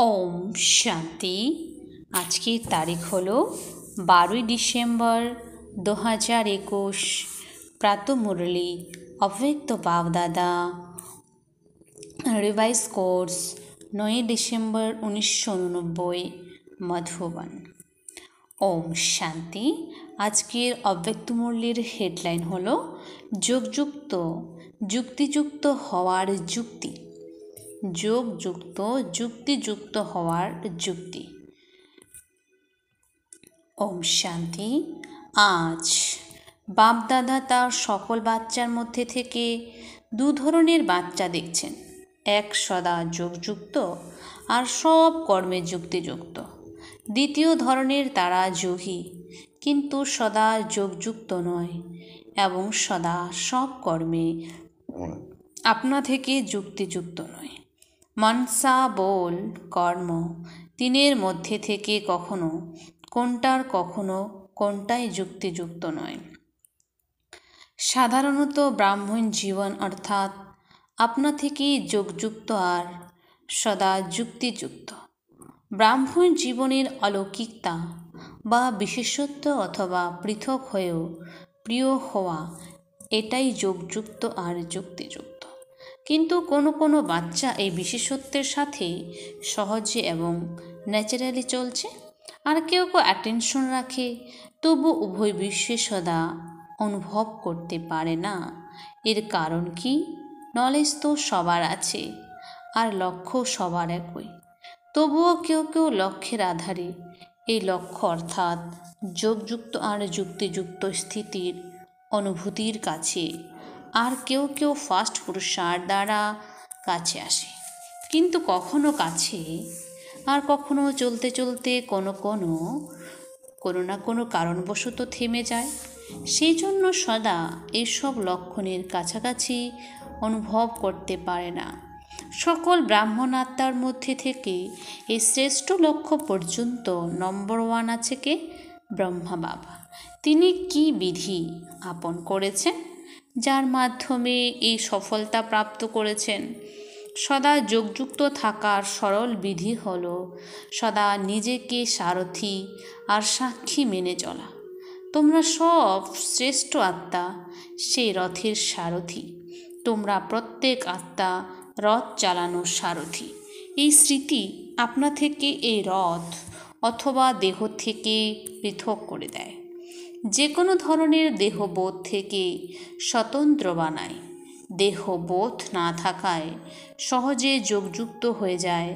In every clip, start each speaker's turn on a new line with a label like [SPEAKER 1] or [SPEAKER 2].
[SPEAKER 1] ওম শান্তি। আজকের তারিখ হলো 12 ডিসেম্বর 2021। প্রাতঃমুরলি অব্যক্ত বাপদাদা রিভাইজ কোর্স 9 ডিসেম্বর 1989 মধুবন। ওম শান্তি। আজকের অব্যক্ত মুরলির হেডলাইন হলো যোগযুক্ত যুক্তিযুক্ত হওয়ার যুক্তি। যোগযুক্ত যুক্তিযুক্ত হওয়ার যুক্তি। ওম শান্তি। আজ বাপদাদা তার সকল বাচ্চার মধ্যে থেকে দু ধরনের বাচ্চা দেখছেন, এক সদা যোগযুক্ত আর সব কর্মে যুক্তিযুক্ত। দ্বিতীয় ধরনের তারা যোগী কিন্তু সদা যোগযুক্ত নয় এবং সদা সব কর্মে আপনা থেকে যুক্তিযুক্ত নয়। মনসা বল কর্ম তিনের মধ্যে থেকে কখনো কোনটাই যুক্তিযুক্ত নয়। সাধারণত ব্রাহ্মণ জীবন অর্থাৎ আপনা থেকেই যোগযুক্ত আর সদা যুক্তিযুক্ত। ব্রাহ্মণ জীবনের অলৌকিকতা বা বিশেষত্ব অথবা পৃথক হয়েও প্রিয় হওয়া, এটাই যোগযুক্ত আর যুক্তিযুক্ত। কিন্তু কোনো বাচ্চা এই বিশেষত্বের সাথে সহজে এবং ন্যাচারালি চলছে, আর কেউ অ্যাটেনশন রাখে তবু উভয় বিশ্বে সদা অনুভব করতে পারে না। এর কারণ কি? নলেজ তো সবার আছে আর লক্ষ্য সবার একই, তবুও কেউ লক্ষ্যের আধারে এই লক্ষ্য অর্থাৎ যোগযুক্ত আর যুক্তিযুক্ত স্থিতির অনুভূতির কাছে, আর কেউ ফার্স্ট পুরুষার্থ দ্বারা কাছে আসে, কিন্তু কখনো কাছে আর কখনো চলতে চলতে কোনো না কোনো কারণবশত থেমে যায়। সেই জন্য সদা এইসব লক্ষণের কাছাকাছি অনুভব করতে পারে না। সকল ব্রাহ্মণ আত্মার মধ্যে থেকে এই শ্রেষ্ঠ লক্ষ্য পর্যন্ত নম্বর 1 আছে কে? ব্রহ্মা বাবা। তিনি কি বিধি আপন করেছেন যার মাধ্যমে এই সফলতা প্রাপ্ত করেছেন? সদা যোগযুক্ত থাকার সরল বিধি হল সদা নিজেকে সারথি আর সাক্ষী মেনে চলা। তোমরা সব শ্রেষ্ঠ আত্মা সেই রথের সারথি। তোমরা প্রত্যেক আত্মা রথ চালানোর সারথি। এই স্মৃতি আপনা থেকে এই রথ অথবা দেহ থেকে পৃথক করে দেয়, যে কোনো ধরনের দেহবোধ থেকে স্বতন্ত্র বানায়। দেহবোধ না থাকায় সহজে যোগযুক্ত হয়ে যায়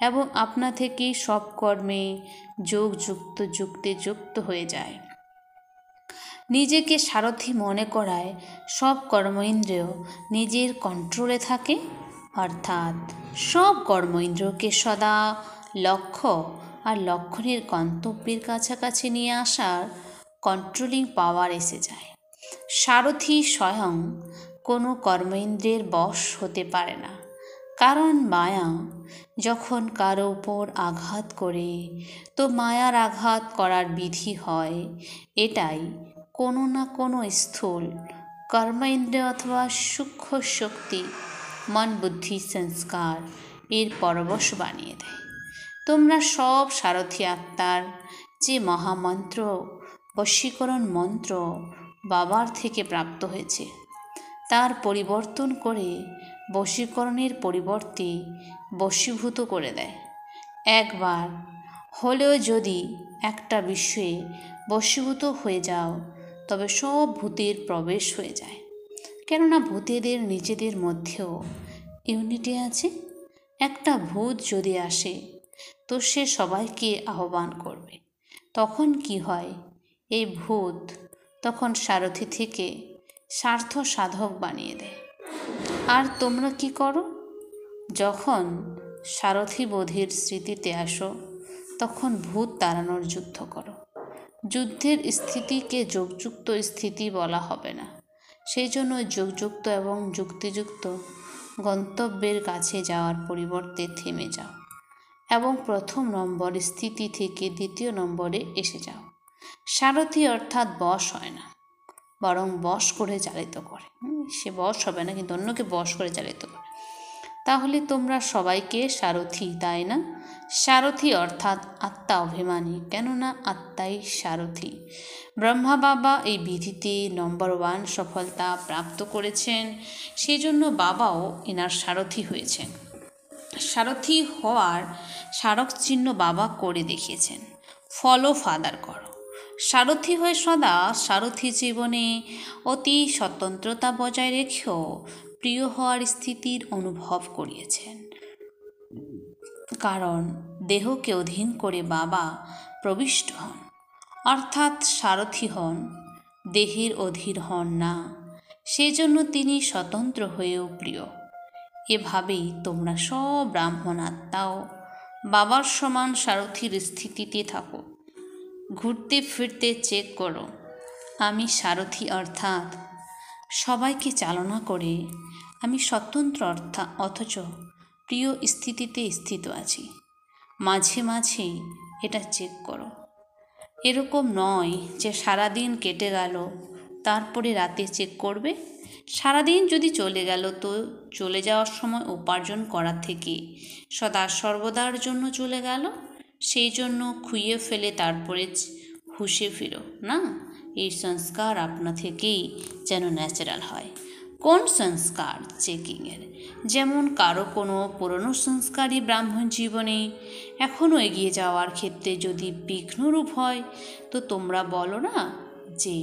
[SPEAKER 1] এবং আপনা থেকেই সব কর্মে যোগযুক্ত যুক্তিযুক্ত হয়ে যায়। নিজেকে সারথি মনে করায় সব কর্মেন্দ্রিয় নিজের কন্ট্রোলে থাকে, অর্থাৎ সব কর্মেন্দ্রিয়কে সদা লক্ষ্য আর লক্ষণের গন্তব্যের কাছাকাছি নিয়ে আসার কন্ট্রোলিং পাওয়ার এসে যায়। সারথি স্বয়ং কোনো কর্মেন্দ্রের বশ হতে পারে না, কারণ মায়া যখন কারো উপর আঘাত করে তো মায়ার আঘাত করার বিধি হয় এটাই কোনো না কোনো স্থূল কর্মেন্দ্রিয় অথবা সূক্ষ্ম শক্তি মন বুদ্ধি সংস্কার এর পরবশ বানিয়ে দেয়। তোমরা সব সারথি আত্মার যে মহামন্ত্র বশীকরণ মন্ত্র বাবার থেকে প্রাপ্ত হয়েছে তার পরিবর্তন করে বশীকরণের পরিবর্তে বশীভূত করে দেয়। একবার হলেও যদি একটা বিষয়ে বশীভূত হয়ে যাও তবে সব ভূতের প্রবেশ হয়ে যায়, কেননা ভূতেদের নিজেদের মধ্যেও ইউনিটি আছে। একটা ভূত যদি আসে তো সে সবাইকে আহ্বান করবে, তখন কি হয়? এই ভূত তখন সারথি থেকে স্বার্থ সাধক বানিয়ে দেয়। আর তোমরা কি করো? যখন সারথি বোধের স্মৃতিতে আসো তখন ভূত তাড়ানোর যুদ্ধ করো। যুদ্ধের স্থিতিকে যোগযুক্ত স্থিতি বলা হবে না, সেই জন্য যোগযুক্ত এবং যুক্তিযুক্ত গন্তব্যের কাছে যাওয়ার পরিবর্তে থেমে যাও এবং প্রথম নম্বর স্থিতি থেকে দ্বিতীয় নম্বরে এসে যাও। সারথি অর্থাৎ বশ হয় না, বরং বশ করে চালিত করে। সে বশ হবে না, কিন্তু অন্যকে বশ করে চালিত করে। তাহলে তোমরা সবাইকে সারথি, তাই না? সারথি অর্থাৎ আত্মা অভিমানী, কেননা আত্মাই সারথি। ব্রহ্মা বাবা এই বিধিতে নম্বর 1 সফলতা প্রাপ্ত করেছেন, সেজন্য বাবাও এনার সারথি হয়েছেন। সারথি হওয়ার স্মারক চিহ্ন বাবা করে দেখিয়েছেন, ফলো ফাদার করো। সারথি হয়ে সদা সারথি জীবনে অতি স্বতন্ত্রতা বজায় রেখেও প্রিয় হওয়ার স্থিতির অনুভব করিয়েছেন। কারণ দেহকে অধীন করে বাবা প্রবিষ্ট হন, অর্থাৎ সারথি হন, দেহের অধীর হন না। সেজন্য তিনি স্বতন্ত্র হয়েও প্রিয়। এভাবেই তোমরা সব ব্রাহ্মণ আত্মাও বাবার সমান সারথির স্থিতিতে থাকো। ঘুরতে ফিরতে চেক করো, আমি সারথি অর্থাৎ সবাইকে চালনা করে আমি স্বতন্ত্র অথচ প্রিয় স্থিতিতে স্থিত আছি। মাঝে মাঝে এটা চেক করো। এরকম নয় যে সারাদিন কেটে গেল তারপরে রাতে চেক করবে। সারাদিন যদি চলে গেল তো চলে যাওয়ার সময় উপার্জন করা থেকে সদা সর্বদার জন্য চলে গেল, সেই জন্য খুইয়ে ফেলে তারপরে হুঁশে ফিরো না। এই সংস্কার আপনা থেকেই যেন ন্যাচারাল হয়। কোন সংস্কার? চেকিংয়ের। যেমন কারো কোনো পুরনো সংস্কারই ব্রাহ্মণ জীবনে এখনও এগিয়ে যাওয়ার ক্ষেত্রে যদি বিঘ্নরূপ হয়, তো তোমরা বলো না যে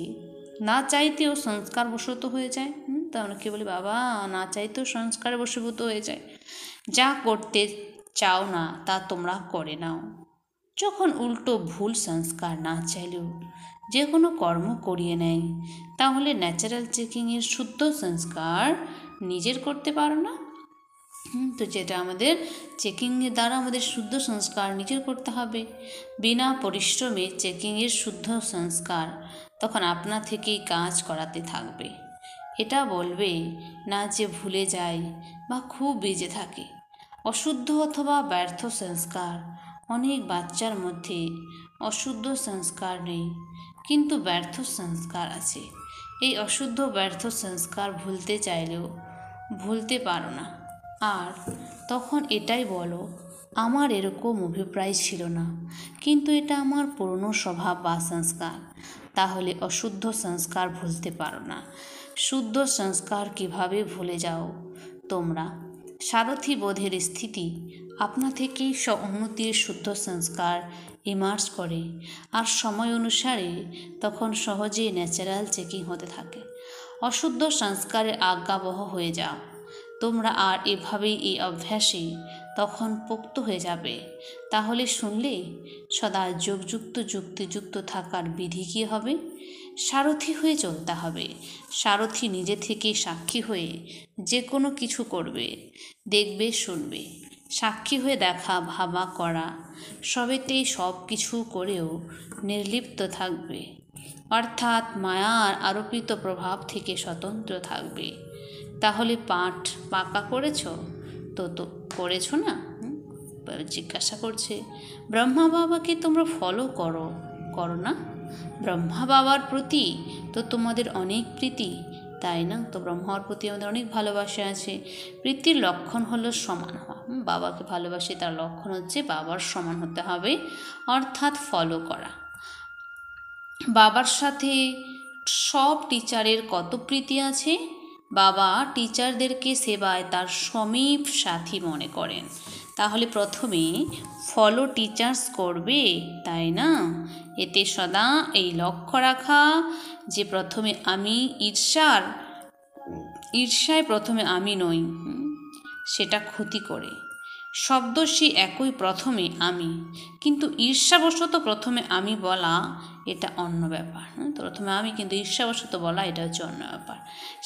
[SPEAKER 1] না চাইতেও সংস্কার বশত হয়ে যায়। তা অনেকে বলি বাবা না চাইতেও সংস্কার বশীভূত হয়ে যায়। যা করতে চাও না তা তোমরা করে নাও। যখন উল্টো ভুল সংস্কার না চাইলেও যে কোনো কর্ম করিয়ে নেয়, তাহলে ন্যাচারাল চেকিংয়ের শুদ্ধ সংস্কার নিজের করতে পারো না। তো যেটা আমাদের চেকিংয়ের দ্বারা আমাদের শুদ্ধ সংস্কার নিজের করতে হবে। বিনা পরিশ্রমে চেকিংয়ের শুদ্ধ সংস্কার তখন আপনা থেকেই কাজ করাতে থাকবে। এটা বলবে না যে ভুলে যায় বা খুব বেজে থাকে। অশুদ্ধ অথবা ব্যর্থ সংস্কার, অনেক বাচ্চার মধ্যে অশুদ্ধ সংস্কার নেই কিন্তু ব্যর্থ সংস্কার আছে। এই অশুদ্ধ ব্যর্থ সংস্কার ভুলতে চাইলেও ভুলতে পারো না। আর তখন এটাই বলো আমার এরকম অভিপ্রায় ছিল না, কিন্তু এটা আমার পুরনো স্বভাব বা সংস্কার। তাহলে অশুদ্ধ সংস্কার ভুলতে পারো না। শুদ্ধ সংস্কার কিভাবে ভুলে যাও তোমরা? সারথি বোধের স্থিতি আপনা থেকেই উন্নতির শুদ্ধ সংস্কার ইমার্জ করে, আর সময় অনুসারে তখন সহজেই ন্যাচারাল চেকিং হতে থাকে। অশুদ্ধ সংস্কারের আজ্ঞাবহ হয়ে যাও তোমরা, আর এভাবেই এই অভ্যাসে তখন পোক্ত হয়ে যাবে। তাহলে শুনলে সদা যুক্তিযুক্ত থাকার বিধি কী হবে? সারথি হয়ে চলতে হবে। সারথি নিজে থেকে সাক্ষী হয়ে যে কোনো কিছু করবে, দেখবে, শুনবে। সাক্ষী হয়ে দেখা, ভাবা, করা সবেতেই সব কিছু করেও নির্লিপ্ত থাকবে, অর্থাৎ মায়ার আরোপিত প্রভাব থেকে স্বতন্ত্র থাকবে। তাহলে পাঠ পাকা করেছো তো করেছো না? জিজ্ঞাসা করছে ব্রহ্মা বাবাকে তোমরা ফলো করো না? ব্রহ্মা বাবার প্রতি তো তোমাদের অনেক প্রীতি, তাই না? তো ব্রহ্মার প্রতি আমাদের অনেক ভালোবাসা আছে। প্রীতির লক্ষণ হলো সমান হওয়া। বাবাকে ভালোবাসি তার লক্ষণ হচ্ছে বাবার সমান হতে হবে, অর্থাৎ ফলো করা। বাবার সাথে সব টিচারের কত প্রীতি আছে? বাবা টিচারদেরকে সেবায় তার সমীপ সাথী মনে করেন। তাহলে প্রথমে ফলো টিচার্স করবে, তাই না? এতে সদা এই লক্ষ্য রাখা যে প্রথমে আমি ঈর্ষায় প্রথমে আমি নই, সেটা ক্ষতি করে। শব্দশী একই প্রথমে আমি, কিন্তু ঈর্ষাবশত প্রথমে আমি বলা এটা অন্য ব্যাপার। প্রথমে আমি কিন্তু ঈর্ষাবশত বলা এটা হচ্ছে অন্য ব্যাপার।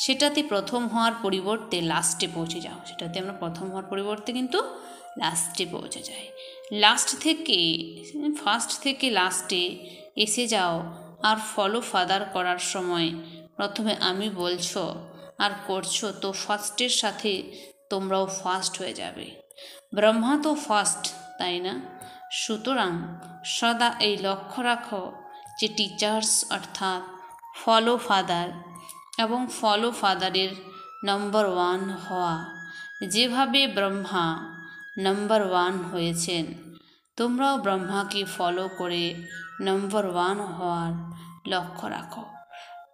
[SPEAKER 1] সেটাতে প্রথম হওয়ার পরিবর্তে লাস্টে পৌঁছে যাও। সেটাতে আমরা প্রথম হওয়ার পরিবর্তে কিন্তু লাস্টে পৌঁছে যাই। ফার্স্ট থেকে লাস্টে এসে যাও। আর ফলো ফাদার করার সময় প্রথমে আমি বলছো আর করছো, তো ফার্স্টের সাথে তোমরাও ফার্স্ট হয়ে যাবে। ব্রহ্মা তো ফার্স্ট, তাই না? সুতরাং সদা এই লক্ষ্য রাখো যে টিচার্স অর্থাৎ ফলো ফাদার এবং ফলো ফাদারের নম্বর 1 হওয়া, যেভাবে ব্রহ্মা নাম্বার 1 হয়েছেন, তোমরাও ব্রহ্মাকে ফলো করে নাম্বার 1 হওয়ার লক্ষ্য রাখো।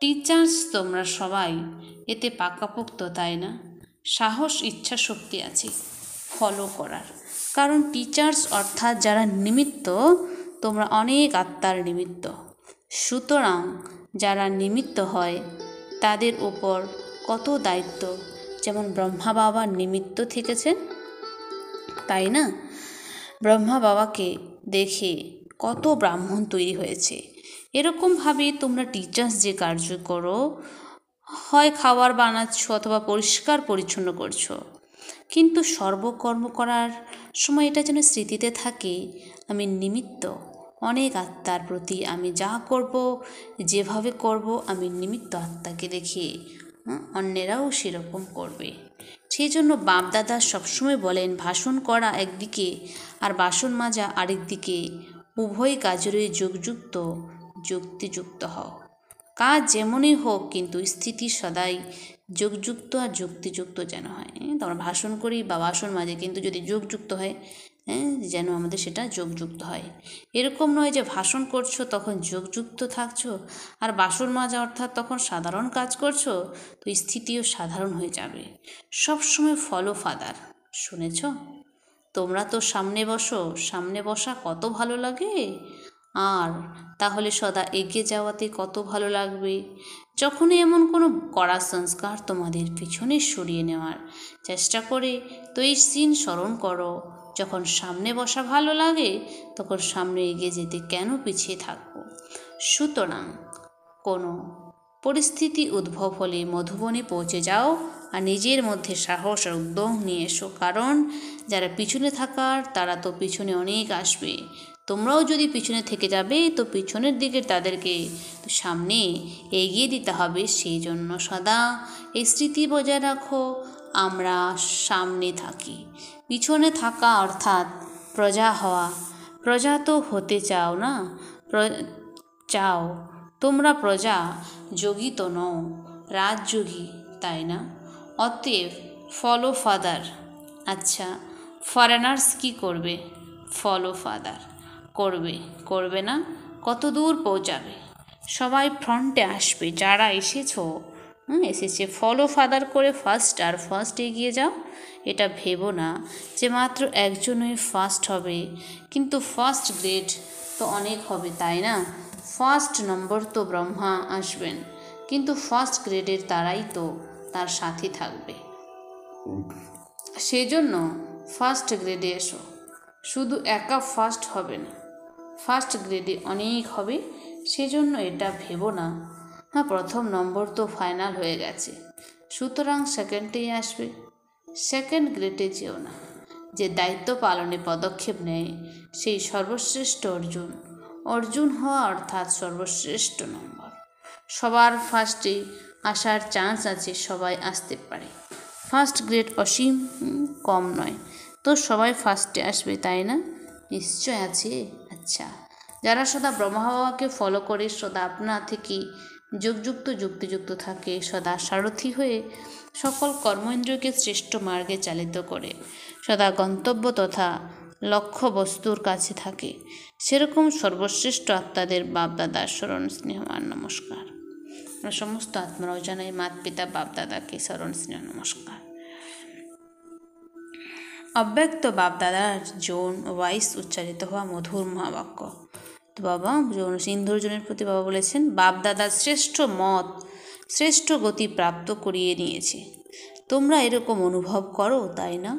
[SPEAKER 1] টিচার্স তোমরা সবাই এতে পাকাপোক্ত, তাই না? সাহস, ইচ্ছা শক্তি আছে ফলো করার, কারণ টিচার্স অর্থাৎ যারা নিমিত্ত, তোমরা অনেক আত্মার নিমিত্ত। সুতরাং যারা নিমিত্ত হয় তাদের উপর কত দায়িত্ব, যেমন ব্রহ্মা বাবা নিমিত্ত থেকেছেন, তাই না? ব্রহ্মা বাবাকে দেখে কত ব্রাহ্মণ তৈরি হয়েছে। এরকমভাবে তোমরা টিচার্স যে কার্য করো, হয় খাবার বানাচ্ছ অথবা পরিষ্কার পরিচ্ছন্ন করছো, কিন্তু সর্বকর্ম করার সময় এটা যেন স্মৃতিতে থাকে, আমি নিমিত্ত। অনেক আত্মার প্রতি আমি যা করব, যেভাবে করব, আমি নিমিত্ত আত্মাকে দেখে অন্যেরাও সেরকম করবে। সেই জন্য বাপদাদা সবসময় বলেন, ভাষণ করা একদিকে আর বাসন মাজা আরেক দিকে, উভয় কাজেরই যুগযুক্ত যুক্তিযুক্ত হও। কাজ যেমনই হোক, কিন্তু স্থিতি সদাই যোগযুক্ত আর যুক্তিযুক্ত যেন হয়। তোমরা ভাষণ করি বা বাসন মাজে, কিন্তু যদি যোগযুক্ত হয়, যেন আমাদের সেটা যোগযুক্ত হয়। এরকম নয় যে ভাষণ করছো তখন যোগযুক্ত থাকছো, আর বাসন মাজা অর্থাৎ তখন সাধারণ কাজ করছো, তো স্থিতিও সাধারণ হয়ে যাবে। সবসময় ফলো ফাদার, শুনেছ? তোমরা তো সামনে বসো, সামনে বসা কত ভালো লাগে, আর তাহলে সদা এগিয়ে যাওয়াতে কত ভালো লাগবে। যখনই এমন কোনো কড়া সংস্কার তোমাদের পিছনে সরিয়ে নেওয়ার চেষ্টা করে, তো এই সিন স্মরণ করো, যখন সামনে বসা ভালো লাগে, তখন সামনে এগিয়ে যেতে কেন পিছিয়ে থাকবো? সুতরাং কোনো পরিস্থিতি উদ্ভব হলে মধুবনে পৌঁছে যাও আর নিজের মধ্যে সাহস আর উদ্যম নিয়ে এসো, কারণ যারা পিছনে থাকার তারা তো পিছনে অনেক আসবে। তোমরাও যদি পিছনে থেকে যাবে, তো পিছনের দিকে তাদেরকে সামনে এগিয়ে দিতে হবে। সেই জন্য সদা এই স্মৃতি বজায় রাখো, আমরা সামনে থাকি। পিছনে থাকা অর্থাৎ প্রজা হওয়া। প্রজা তো হতে চাও না, চাও তোমরা প্রজা, যোগী তো নও, রাজযোগী, তাই না? অতএব ফলো ফাদার। আচ্ছা, ফরেনার্স কি করবে? ফলো ফাদার করবে, করবে না? কত দূর পৌঁছাবে? সবাই ফ্রন্টে আসবে, যারা এসেছে ফলো ফাদার করে ফার্স্ট এগিয়ে যাও। এটা ভেবো না যে মাত্র একজনই ফার্স্ট হবে, কিন্তু ফার্স্ট গ্রেড তো অনেক হবে, তাই না? ফার্স্ট নম্বর তো ব্রহ্মা আসবেন, কিন্তু ফার্স্ট গ্রেডের তারাই তো তার সাথে থাকবে। সেই জন্য ফার্স্ট গ্রেডে এসো, শুধু একা ফার্স্ট হবে না, ফার্স্ট গ্রেডে অনেক হবে। সেজন্য এটা ভেবো না প্রথম নম্বর তো ফাইনাল হয়ে গেছে, সুতরাং সেকেন্ডেই আসবে। সেকেন্ড গ্রেডে যেও না। যে দায়িত্ব পালনে পদক্ষেপ নেয় সেই সর্বশ্রেষ্ঠ অর্জুন। অর্জুন হওয়া অর্থাৎ সর্বশ্রেষ্ঠ নম্বর। সবার ফার্স্টে আসার চান্স আছে, সবাই আসতে পারে। ফার্স্ট গ্রেড অসীম, কম নয়, তো সবাই ফার্স্টে আসবে, তাই না? নিশ্চয় আছে। আচ্ছা, যারা সদা ব্রহ্মা বাবাকে ফলো করে, সদা আপনা থেকে যুগযুক্ত যুক্তিযুক্ত থাকে, সদা সারথি হয়ে সকল কর্মেন্দ্রিয়কে শ্রেষ্ঠ মার্গে চালিত করে, সদা গন্তব্য তথা লক্ষ্য বস্তুর কাছে থাকে, সেরকম সর্বশ্রেষ্ঠ আত্মাদের বাপদাদার স্মরণ স্নেহমান নমস্কার। সমস্ত আত্মারাও জানাই মাত পিতা বাপদাদাকে স্মরণ স্নেহ নমস্কার। অব্যক্ত বাপদাদার যৌন ওয়াইস উচ্চারিত হওয়া মধুর মহাবাক্য। তো বাবা সিন্ধুর্জনের প্রতি বাবা বলেছেন, বাপদাদার শ্রেষ্ঠ মত শ্রেষ্ঠ গতি প্রাপ্ত করিয়ে নিয়েছে। তোমরা এরকম অনুভব করো, তাই না?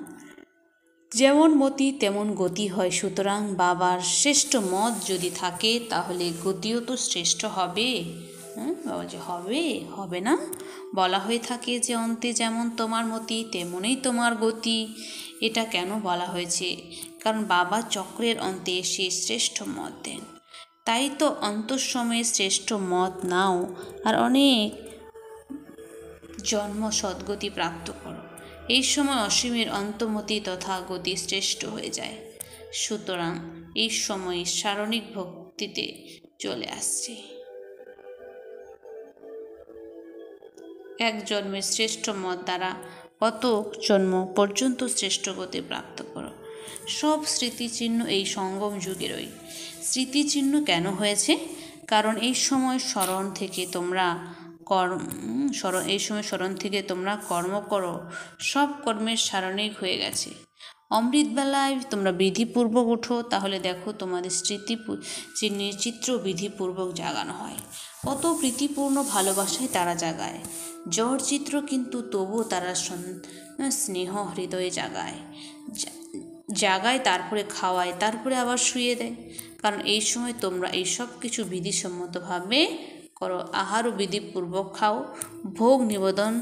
[SPEAKER 1] যেমন মতি তেমন গতি হয়। সুতরাং বাবার শ্রেষ্ঠ মত যদি থাকে, তাহলে গতিও তো শ্রেষ্ঠ হবে। বাবা যে হবে না? বলা হয়ে থাকে যে অন্তে যেমন তোমার মতি তেমনই তোমার গতি। এটা কেন বলা হয়েছে? কারণ বাবা চক্রের অন্তে এসে শ্রেষ্ঠ মত দেন। তাই তো অন্তঃসময়ে শ্রেষ্ঠ মত নাও, আর অনেক জন্ম সদ্গতি প্রাপ্ত করো। এই সময় অসীমের অন্তমতি তথা গতি শ্রেষ্ঠ হয়ে যায়। সুতরাং এই সময় সারণিক ভক্তিতে চলে আসছে। এক জন্মের শ্রেষ্ঠ মত দ্বারা অত জন্ম পর্যন্ত শ্রেষ্ঠ গতি প্রাপ্ত করো। সব স্মৃতিচিহ্ন এই সঙ্গম যুগেরই। স্মৃতিচিহ্ন কেন হয়েছে? কারণ এই সময় স্মরণ থেকে তোমরা কর্ম করো, সব কর্মের সারণিক হয়ে গেছে। অমৃতবেলায় তোমরা বিধিপূর্বক ওঠো, তাহলে দেখো তোমাদের চিহ্নের চিত্র বিধিপূর্বক জাগানো হয়। কত প্রীতিপূর্ণ ভালোবাসায় তারা জাগায়। জ্বর চিত্র, কিন্তু তবুও তারা স্নেহ হৃদয়ে জাগায়, তারপরে খাওয়ায়, তারপরে আবার শুয়ে দেয়। কারণ এই সময় তোমরা এই সব কিছু বিধিসম্মতভাবে করো। আহারও বিধিপূর্বক খাও, ভোগ নিবেদন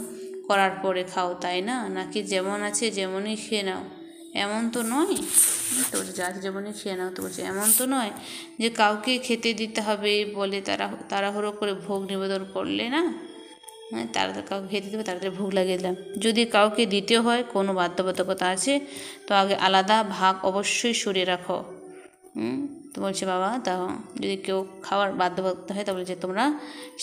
[SPEAKER 1] করার পরে খাও, তাই না? নাকি যেমন আছে যেমনই খেয়ে নাও, এমন তো নয়। তো যা যেমনই খেয়ে নাও, তো বলছে এমন তো নয় যে কাউকে খেতে দিতে হবে বলে তাড়াহুড়ো করে ভোগ নিবেদন করলে না, কাউকে খেতে দিতে হবে, তাড়াতাড়ি ভোগ লাগিয়ে দিলাম। যদি কাউকে দিতে হয়, কোনো বাধ্যবাধকতা আছে, তো আগে আলাদা ভাগ অবশ্যই সরিয়ে রাখো। তো বলছে বাবা, তা যদি কেউ খাওয়ার বাধ্যবাধকতা হয়, তা বলছে তোমরা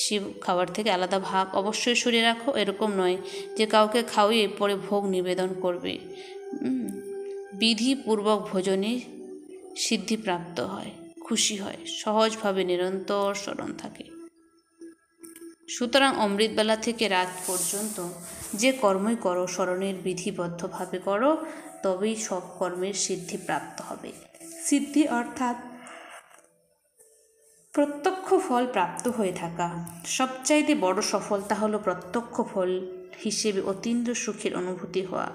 [SPEAKER 1] শিব খাবার থেকে আলাদা ভাগ অবশ্যই সরিয়ে রাখো। এরকম নয় যে কাউকে খাওয়িয়ে পরে ভোগ নিবেদন করবে। বিধিপূর্বক ভোজনে সিদ্ধিপ্রাপ্ত হয়, খুশি হয়, সহজভাবে নিরন্তর স্মরণ থাকে। সুতরাং অমৃতবেলা থেকে রাত পর্যন্ত যে কর্মই করো, স্মরণের বিধিবদ্ধভাবে করো, তবেই সব কর্মের সিদ্ধি প্রাপ্ত হবে। সিদ্ধি অর্থাৎ প্রত্যক্ষ ফল প্রাপ্ত হয়ে থাকা। সবচাইতে বড় সফলতা হলো প্রত্যক্ষ ফল হিসেবে অতীন্দ্র সুখের অনুভূতি হওয়া।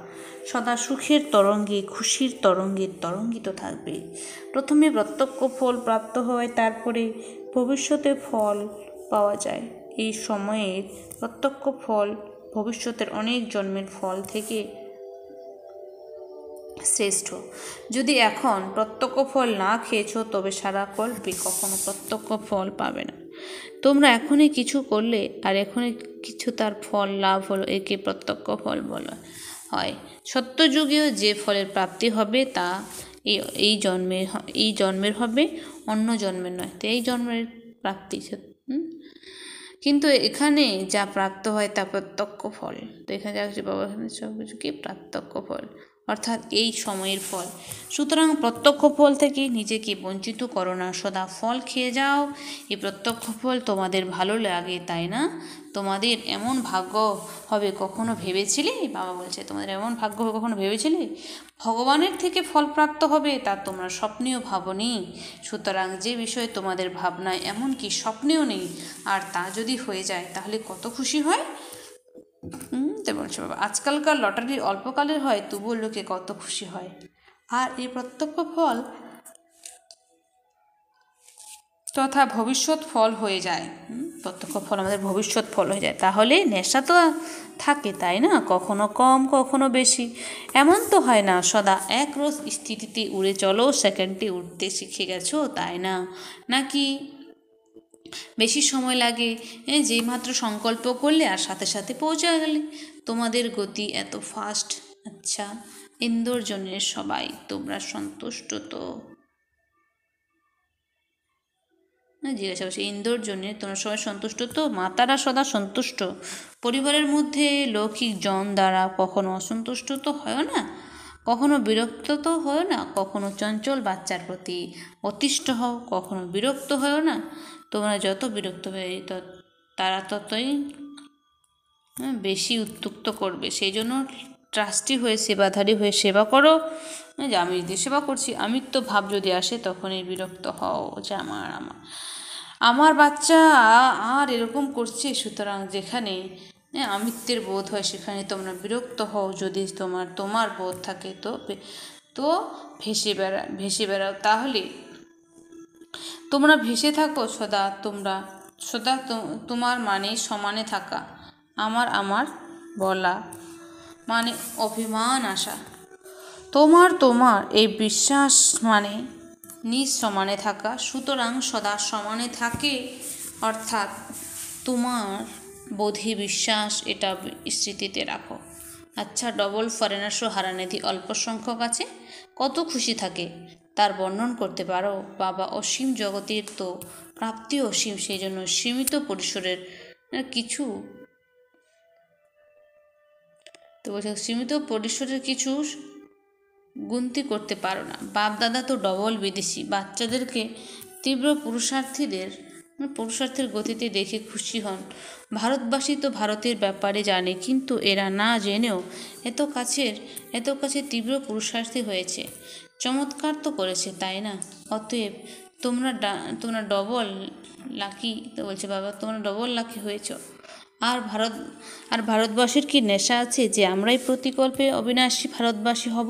[SPEAKER 1] সদা সুখের তরঙ্গে, খুশির তরঙ্গে তরঙ্গিত থাকবে। প্রথমে প্রত্যক্ষ ফল প্রাপ্ত হয়, তারপরে ভবিষ্যতে ফল পাওয়া যায়। এই সময়ের প্রত্যক্ষ ফল ভবিষ্যতের অনেক জন্মের ফল থেকে শ্রেষ্ঠ। যদি এখন প্রত্যক্ষ ফল না খেয়েছো, তবে সারা কল্পে কখনো প্রত্যক্ষ ফল পাবে না। তোমরা এখনই কিছু করলে আর এখনই কিছু তার ফল লাভ হলো, একে প্রত্যক্ষ ফল বলা হয়। সত্যযুগেও যে ফলের প্রাপ্তি হবে তা এই জন্মের হবে, অন্য জন্মের নয়। তো এই জন্মের প্রাপ্তি, কিন্তু এখানে যা প্রাপ্ত হয় তা প্রত্যক্ষ ফল। তো এখানে যা কিছু বাবা, এখানে সব কিছু কি প্রাত্যক্ষ ফল, অর্থাৎ এই সময়ের ফল। সুতরাং প্রত্যক্ষ ফল থেকে নিজেকে বঞ্চিত করো না, সদা ফল খেয়ে যাও। এই প্রত্যক্ষ ফল তোমাদের ভালো লাগে, তাই না? তোমাদের এমন ভাগ্য হবে কখনো ভেবেছিলে? বাবা বলছে তোমাদের এমন ভাগ্য হবে কখনো ভেবেছিলে? ভগবানের থেকে ফল প্রাপ্ত হবে তা তোমরা স্বপ্নেও ভাবনি। সুতরাং যে বিষয়ে তোমাদের ভাবনায় এমনকি স্বপ্নেও নেই, আর তা যদি হয়ে যায় তাহলে কত খুশি হয়। তো বলছে বাবা, আজকালকার লটারি অল্পকালের হয়, তবুও লোকে কত খুশি হয়। আর এই প্রত্যক্ষ ফল তথা ভবিষ্যৎ ফল হয়ে যায়। প্রত্যক্ষ ফল আমাদের ভবিষ্যৎ ফল হয়ে যায়। তাহলে নেশা তো থাকে, তাই না? কখনো কম, কখনো বেশি, এমন তো হয় না সদা এক রোজ স্থিতিতে উড়ে চলো, সেকেন্ডে উঠতে শিখে গেছো, তাই না? নাকি বেশি সময় লাগে, যেই মাত্র সংকল্প করলে আর সাথে সাথে পৌঁছে গেলে? তোমাদের গতি এত ফাস্ট। আচ্ছা, ইন্দোরজনের সবাই তোমরা সন্তুষ্ট তো? জিজ্ঞাসা করছি, ইন্দোরজনে তোমরা সবাই সন্তুষ্ট তো? মাতারা সদা সন্তুষ্ট। পরিবারের মধ্যে লৌকিক জন দ্বারা কখনো অসন্তুষ্ট তো হয় না, কখনো বিরক্ত তো হয় না, কখনো চঞ্চল বাচ্চার প্রতি অতিষ্ঠ হও, কখনো বিরক্ত হয় না। তোমরা যত বিরক্ত হয়ে তারা ততই বেশি উত্ত্যক্ত করবে। সেই জন্য ট্রাস্টি হয়ে, সেবাধারী হয়ে সেবা করো। যে আমি যদি সেবা করছি, আমিত্ব ভাব যদি আসে, তখনই বিরক্ত হও যে আমার বাচ্চা আর এরকম করছে। সুতরাং যেখানে আমিত্বের বোধ হয়, সেখানে তোমরা বিরক্ত হও। যদি তোমার বোধ থাকে, তো ভেসে বেড়াও। তাহলে তোমরা ভেসে থাকো সদা। তোমার মানে সমানে থাকা, আমার বলা মানে অভিমান আসা। তোমার এই বিশ্বাস মানে নিজ সমানে থাকা। সুতরাং সদা সমানে থাকে, অর্থাৎ তোমার বোধি বিশ্বাস, এটা স্মৃতিতে রাখো। আচ্ছা, ডবল ফরেনার্সও হারানিধি অল্প সংখ্যক আছে, কত খুশি থাকে তার বর্ণন করতে পারো? বাবা, অসীম জগতের তো প্রাপ্তি অসীম, সেই জন্য সীমিত পরিসরের কিছু তো বলছে সীমিত পরিসরের কিছু গুনতি করতে পারো না। বাপ দাদা তো ডবল বিদেশি, বাচ্চাদেরকে তীব্র পুরুষার্থের গতিতে দেখে খুশি হন। ভারতবাসী তো ভারতের ব্যাপারে জানে, কিন্তু এরা না জেনেও এত কাছে তীব্র পুরুষার্থী হয়েছে। চমৎকার তো করেছে, তাই না? অতএব তোমরা ডবল লাকি। তো বলছে বাবা তোমরা ডবল লাকি হয়েছ। আর ভারতবাসীর কি নেশা আছে যে আমরাই প্রতিকল্পে অবিনাশী ভারতবাসী হব?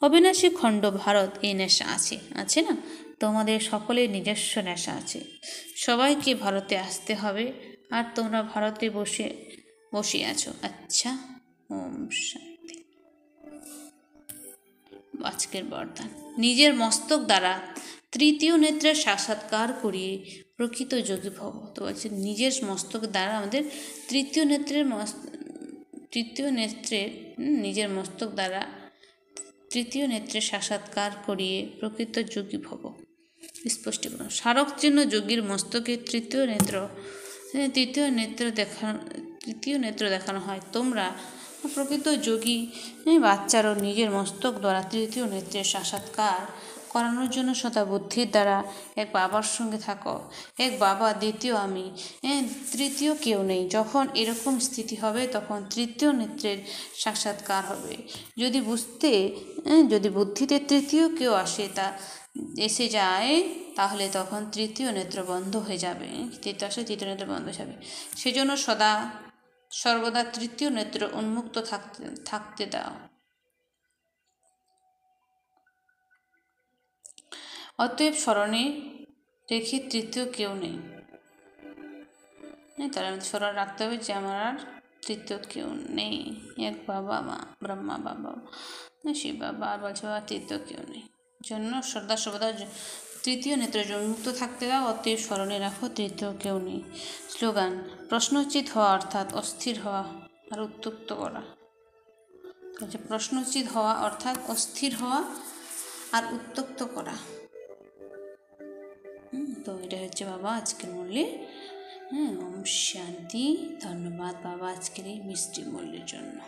[SPEAKER 1] অবিনাশী খণ্ড ভারত, এই নেশা আছে না? তোমাদের সকলের নিজস্ব নেশা আছে। সবাইকে ভারতে আসতে হবে, আর তোমরা ভারতে বসে আছো। আচ্ছা, ওম শান্তি। আজকের বরদান: নিজের মস্তক দ্বারা তৃতীয় নেত্রের সাক্ষাৎকার করিয়ে প্রকৃত যোগী ভব। তো বলছে নিজের মস্তক দ্বারা আমাদের নিজের মস্তক দ্বারা তৃতীয় নেত্রের সাক্ষাৎকার করিয়ে প্রকৃত যোগী ভব। স্পষ্টীকরণ: স্মারক চিহ্ন যোগীর মস্তকে তৃতীয় নেত্র দেখানো হয়। তোমরা প্রকৃত যোগী বাচ্চারও নিজের মস্তক দ্বারা তৃতীয় নেত্রের সাক্ষাৎকার করানোর জন্য সদা বুদ্ধির দ্বারা এক বাবার সঙ্গে থাকো। এক বাবা, দ্বিতীয় আমি, তৃতীয় কেউ নেই। যখন এরকম স্থিতি হবে তখন তৃতীয় নেত্রের সাক্ষাৎকার হবে। যদি বুদ্ধিতে তৃতীয় কেউ এসে যায়, তাহলে তখন তৃতীয় নেত্র বন্ধ হয়ে যাবে। তৃতীয় নেত্র বন্ধ হয়ে যাবে। সেজন্য সর্বদা তৃতীয় নেত্র উন্মুক্ত থাকতে দাও। অতএব স্মরণে রেখে তৃতীয় কেউ নেই। তার স্মরণ রাখতে হবে যে আমার আর তৃতীয় কেউ নেই। এক বাবা, মা, ব্রহ্মা বাবা, শিব বাবা, আর বলছে বাবা তৃতীয় কেউ নেই। জন্য সর্বদা তৃতীয় নেত্র উন্মুক্ত থাকতে দাও। অতএব স্মরণে রাখো তৃতীয় কেউ নেই। স্লোগান: প্রশ্নচিত হওয়া অর্থাৎ অস্থির হওয়া আর উত্তপ্ত করা। প্রশ্নচিত হওয়া অর্থাৎ অস্থির হওয়া আর উত্তপ্ত করা। তো এটা হচ্ছে বাবা আজকের মূল্যে। ওম শান্তি। ধন্যবাদ বাবা আজকের এই মিষ্টি মূল্যের জন্য।